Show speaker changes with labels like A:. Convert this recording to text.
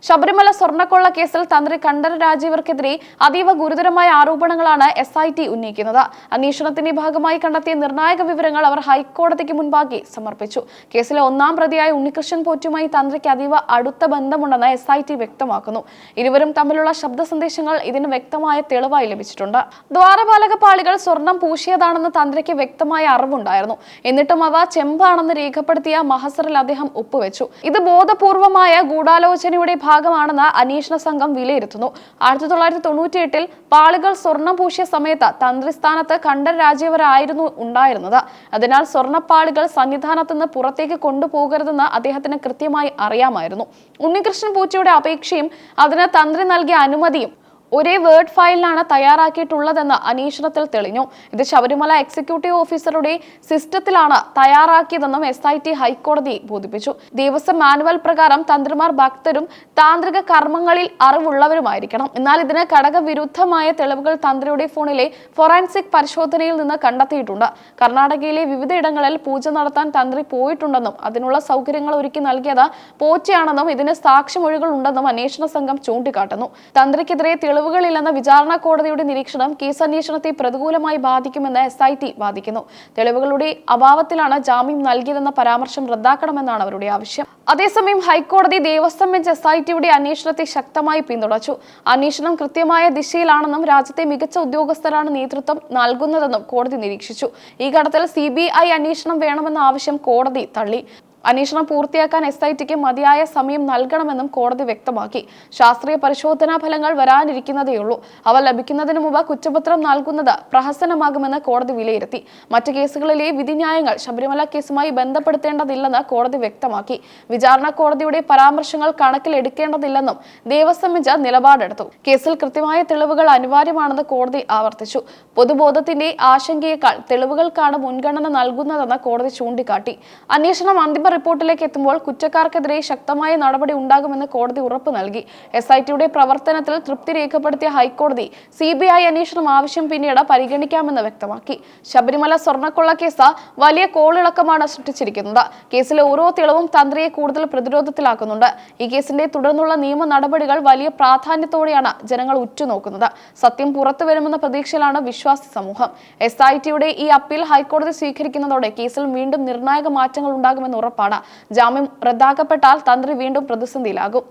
A: ശബരിമല സ്വർണ്ണക്കൊള്ള കേസിൽ തന്ത്രി കണ്ഠര രാജീവർക്കെതിരെ അതീവ ഗുരുതരമായ ആരോപണങ്ങളാണ് SIT ഉന്നയിക്കുന്നത്. അന്വേഷണത്തിന്റെ ഭാഗമായി കണ്ടെത്തിയ നിർണായക വിവരങ്ങൾ അവർ ഹൈക്കോടതിക്ക് മുൻപാകെ സമർപ്പിച്ചു. കേസിലെ ഒന്നാം പ്രതിയായ ഉണ്ണികൃഷ്ണൻ പോറ്റുമായി തന്ത്രിക്ക് അതീവ അടുത്ത ബന്ധമുണ്ടെന്ന് SIT വ്യക്തമാക്കുന്നു. ഇരുവരും തമ്മിലുള്ള ശബ്ദ സന്ദേശങ്ങൾ ഇതിന് വ്യക്തമായ തെളിവായി ലഭിച്ചിട്ടുണ്ട്. ദ്വാരപാലക പാളികൾ സ്വർണം പൂശിയതാണെന്ന് തന്ത്രിക്ക് വ്യക്തമായ അറിവുണ്ടായിരുന്നു. എന്നിട്ടും അവ ചെമ്പാണെന്ന് രേഖപ്പെടുത്തിയ മഹസറിൽ അദ്ദേഹം ഒപ്പുവെച്ചു. ഇത് ബോധപൂർവമായ ഗൂഢാലോചനയുടെ ഭാഗമാണെന്ന് അന്വേഷണ സംഘം വിലയിരുത്തുന്നു. 1998-ൽ പാളികൾ സ്വർണം പൂശിയ സമയത്ത് തന്ത്രിസ്ഥാനത്ത് കണ്ഠര രാജീവരായിരുന്നു ഉണ്ടായിരുന്നത്. അതിനാൽ സ്വർണ്ണപ്പാളികൾ സന്നിധാനത്ത് നിന്ന് പുറത്തേക്ക് കൊണ്ടുപോകരുതെന്ന് അദ്ദേഹത്തിന് കൃത്യമായി അറിയാമായിരുന്നു. ഉണ്ണികൃഷ്ണൻ പോറ്റിയുടെ അപേക്ഷയും അതിന് തന്ത്രി നൽകിയ അനുമതിയും ഒരേ വേർഡ് ഫയലിലാണ് തയ്യാറാക്കിയിട്ടുള്ളതെന്ന് അന്വേഷണത്തിൽ തെളിഞ്ഞു. ഇത് ശബരിമല എക്സിക്യൂട്ടീവ് ഓഫീസറുടെ സിസ്റ്റത്തിലാണ് തയ്യാറാക്കിയതെന്നും SIT ഹൈക്കോടതിയെ ബോധിപ്പിച്ചു. ദേവസ്വം മാനുവൽ പ്രകാരം തന്ത്രിമാർ ഭക്തരും താന്ത്രിക കർമ്മങ്ങളിൽ അറിവുള്ളവരുമായിരിക്കണം. എന്നാൽ ഇതിന് ഘടകവിരുദ്ധമായ തെളിവുകൾ തന്ത്രിയുടെ ഫോണിലെ ഫോറൻസിക് പരിശോധനയിൽ നിന്ന് കണ്ടെത്തിയിട്ടുണ്ട്. കർണാടകയിലെ വിവിധയിടങ്ങളിൽ പൂജ നടത്താൻ തന്ത്രി പോയിട്ടുണ്ടെന്നും അതിനുള്ള സൗകര്യങ്ങൾ ഒരുക്കി നൽകിയത് പോറ്റിയാണെന്നും ഇതിന് സാക്ഷിമൊഴികൾ ഉണ്ടെന്നും അന്വേഷണ സംഘം ചൂണ്ടിക്കാട്ടുന്നു. തന്ത്രിക്കെതിരെ തെളിവുകളില്ലെന്ന വിചാരണ കോടതിയുടെ നിരീക്ഷണം കേസ് അന്വേഷണത്തെ പ്രതികൂലമായി ബാധിക്കുമെന്ന് SIT വാദിക്കുന്നു. തെളിവുകളുടെ അഭാവത്തിലാണ് ജാമ്യം നൽകിയതെന്ന പരാമർശം റദ്ദാക്കണമെന്നാണ് അവരുടെ ആവശ്യം. അതേസമയം ഹൈക്കോടതി ദേവസ്വം ബെഞ്ച് SITയുടെ അന്വേഷണത്തെ ശക്തമായി പിന്തുണച്ചു. അന്വേഷണം കൃത്യമായ ദിശയിലാണെന്നും രാജ്യത്തെ മികച്ച ഉദ്യോഗസ്ഥരാണ് നേതൃത്വം നൽകുന്നതെന്നും കോടതി നിരീക്ഷിച്ചു. ഈ ഘട്ടത്തിൽ CBI അന്വേഷണം വേണമെന്ന ആവശ്യം കോടതി തള്ളി. അന്വേഷണം പൂർത്തിയാക്കാൻ SITക്ക് മതിയായ സമയം നൽകണമെന്നും കോടതി വ്യക്തമാക്കി. ശാസ്ത്രീയ പരിശോധനാ ഫലങ്ങൾ വരാനിരിക്കുന്നതേയുള്ളൂ. അവ ലഭിക്കുന്നതിന് മുമ്പ് കുറ്റപത്രം നൽകുന്നത് പ്രഹസനമാകുമെന്ന് കോടതി വിലയിരുത്തി. മറ്റ് കേസുകളിലെ വിധിന്യായങ്ങൾ ശബരിമല കേസുമായി ബന്ധപ്പെടുത്തേണ്ടതില്ലെന്ന് കോടതി വ്യക്തമാക്കി. വിചാരണ കോടതിയുടെ പരാമർശങ്ങൾ കണക്കിലെടുക്കേണ്ടതില്ലെന്നും ദേവസ്വം ബെഞ്ച് നിലപാടെടുത്തു. കേസിൽ കൃത്യമായ തെളിവുകൾ അനിവാര്യമാണെന്ന് കോടതി ആവർത്തിച്ചു. പൊതുബോധത്തിന്റെ ആശങ്കയേക്കാൾ തെളിവുകൾക്കാണ് മുൻഗണന നൽകുന്നതെന്ന് കോടതി ചൂണ്ടിക്കാട്ടി. അന്വേഷണം അന്തിമ റിപ്പോർട്ടിലേക്ക് എത്തുമ്പോൾ കുറ്റക്കാർക്കെതിരെ ശക്തമായ നടപടി ഉണ്ടാകുമെന്ന് കോടതി ഉറപ്പ് നൽകി. SITയുടെ പ്രവർത്തനത്തിൽ തൃപ്തി രേഖപ്പെടുത്തിയ ഹൈക്കോടതി CBI അന്വേഷണം ആവശ്യം പിന്നീട് പരിഗണിക്കാമെന്ന് വ്യക്തമാക്കി. ശബരിമല സ്വർണ്ണക്കൊള്ള കേസ് വലിയ കോളിളക്കമാണ് സൃഷ്ടിച്ചിരിക്കുന്നത്. കേസിലെ ഓരോ തെളിവും തന്ത്രിയെ കൂടുതൽ പ്രതിരോധത്തിലാക്കുന്നുണ്ട്. ഈ കേസിന്റെ തുടർന്നുള്ള നിയമ നടപടികൾ വലിയ പ്രാധാന്യത്തോടെയാണ് ജനങ്ങൾ ഉറ്റുനോക്കുന്നത്. സത്യം പുറത്തു വരുമെന്ന പ്രതീക്ഷയിലാണ് വിശ്വാസി സമൂഹം. SITയുടെ ഈ അപ്പീൽ ഹൈക്കോടതി സ്വീകരിക്കുന്നതോടെ കേസിൽ വീണ്ടും നിർണായക മാറ്റങ്ങൾ ഉണ്ടാകുമെന്ന് ഉറപ്പാണ്. ജാമ്യം റദ്ദാക്കപ്പെട്ടാൽ തന്ത്രി വീണ്ടും പ്രതിസന്ധിയിലാകും.